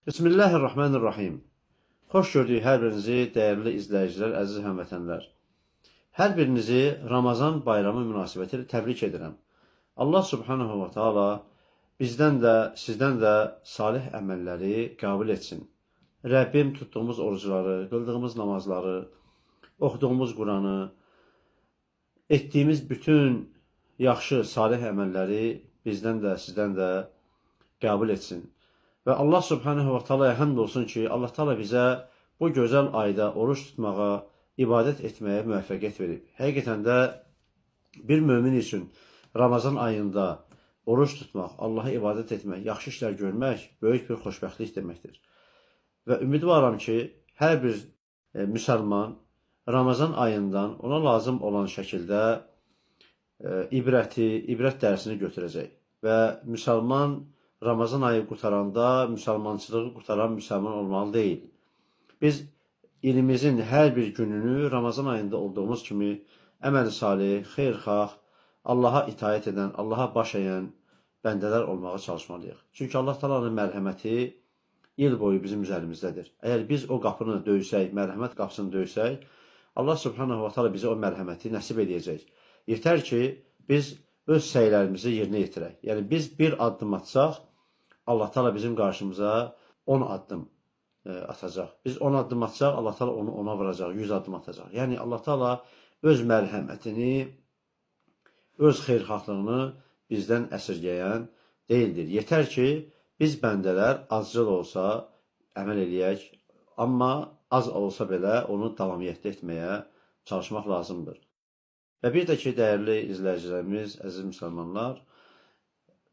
Bismillahirrahmanirrahim. Xoş gördük hər birinizi, dəyərli izləyicilər, əziz həmvətənlər. Hər birinizi Ramazan bayramı münasibətilə təbrik edirəm. Allah subhanahu wa ta'ala bizdən də, sizdən də salih əməlləri qəbul etsin. Rəbbim tutduğumuz orucları, qıldığımız namazları, oxuduğumuz Quranı, etdiyimiz bütün yaxşı, salih əməlləri bizdən də, sizdən də qəbul etsin. Və Allah subhanahu wa ta'alaya həmd olsun ki, Allah ta'ala bizə bu gözəl ayda oruç tutmağa, ibadət etməyə müvəffəqiyyət verib. Həqiqətən də bir mömin üçün Ramazan ayında oruç tutmaq, Allaha ibadət etmək, yaxşı işlər görmək böyük bir xoşbəxtlik deməkdir. Və ümidvaram ki, hər bir müsəlman Ramazan ayından ona lazım olan şəkildə ibrət dərsini götürəcək. Və müsəlman Ramazan ayı qurtaranda müsəlmançılığı qurtaran müsəlman olmalı deyil. Biz ilimizin hər bir gününü Ramazan ayında olduğumuz kimi əməl salih, xeyirxah, Allaha itaət edən, Allaha baş əyən bəndələr olmağa çalışmalıyıq. Çünki Allah Taala'nın mərhəməti il boyu bizim üzərimizdədir. Əgər biz o qapını döysək, mərhəmət qapısını döysək, Allah subhanahu wa ta'ala bizə o mərhəməti nəsib edəcək. Yetər ki, biz öz səylərimizi yerinə yetirək. Yəni biz bir addım atsaq, Allah Teala bizim qarşımıza 10 addım atacaq. Biz 10 addım atsaq, Allah Teala onu ona vuracaq, 100 addım atacaq. Yəni Allah Teala öz mərhəmətini, öz xeyirxahlığını bizdən əsirgəyən deyildir. Yetər ki, biz bəndələr azcıl olsa əməl eləyək, amma az olsa belə onu davamiyyətli etməyə çalışmaq lazımdır. Və bir də ki, dəyərli izləyicilərimiz, əziz müsəlmanlar,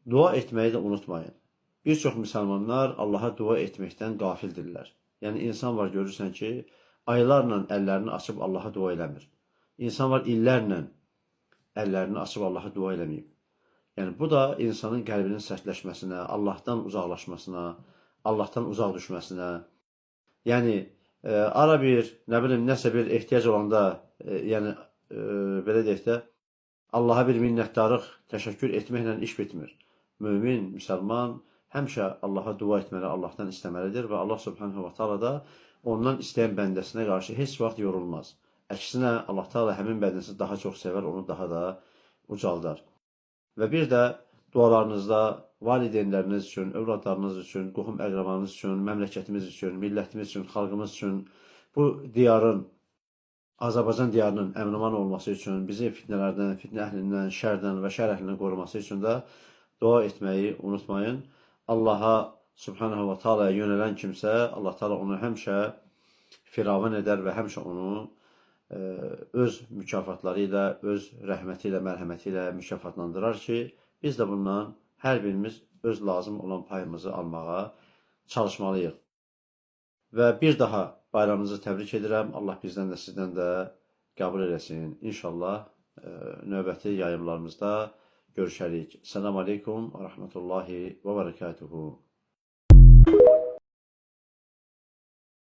dua etməyi də unutmayın. Bir çox müsəlmanlar Allaha dua etməkdən qafildirlər. Yəni, insan var, görürsən ki, aylarla əllərini açıb Allaha dua eləmir. İnsan var, illərlə əllərini açıb Allaha dua eləməyib. Yəni, bu da insanın qəlbinin sərtləşməsinə, Allahdan uzaqlaşmasına, Allahdan uzaq düşməsinə, yəni, ara bir, nə bilim, nəsə bir ehtiyac olanda, yəni, belə deyək də, Allaha bir minnətdarlıq, təşəkkür etməklə iş bitmir. Mömin, müsəlman həmişə Allaha dua etməli, Allahdan istəməlidir və Allah subhanahu wa ta'ala da ondan istəyən bəndəsinə qarşı heç vaxt yorulmaz. Əksinə, Allah ta'ala həmin bəndəsi daha çox sevər, onu daha da ucaldar. Və bir də dualarınızda valideynləriniz üçün, övladlarınız üçün, qohum əqrabanız üçün, məmləkətimiz üçün, millətimiz üçün, xalqımız üçün, bu diyarın, Azərbaycan diyarının əmin-aman olması üçün, bizi fitnələrdən, fitnə əhlindən, şərdən və şər əhlindən qoruması üçün də dua etməyi unutmayın. Allaha subhanahu wa ta'ala'ya yönələn kimsə, Allah Teala onu həmişə firavun edər və həmişə onu öz mükafatları ilə, öz rəhməti ilə, mərhəməti ilə mükafatlandırar ki, biz də bundan hər birimiz öz lazım olan payımızı almağa çalışmalıyıq. Və bir daha bayramınızı təbrik edirəm. Allah bizdən də, sizdən də qəbul eləsin. İnşallah növbəti yayımlarımızda görüşərik. Selamun aleykum və rəhmətullahi və bərəkatuhu.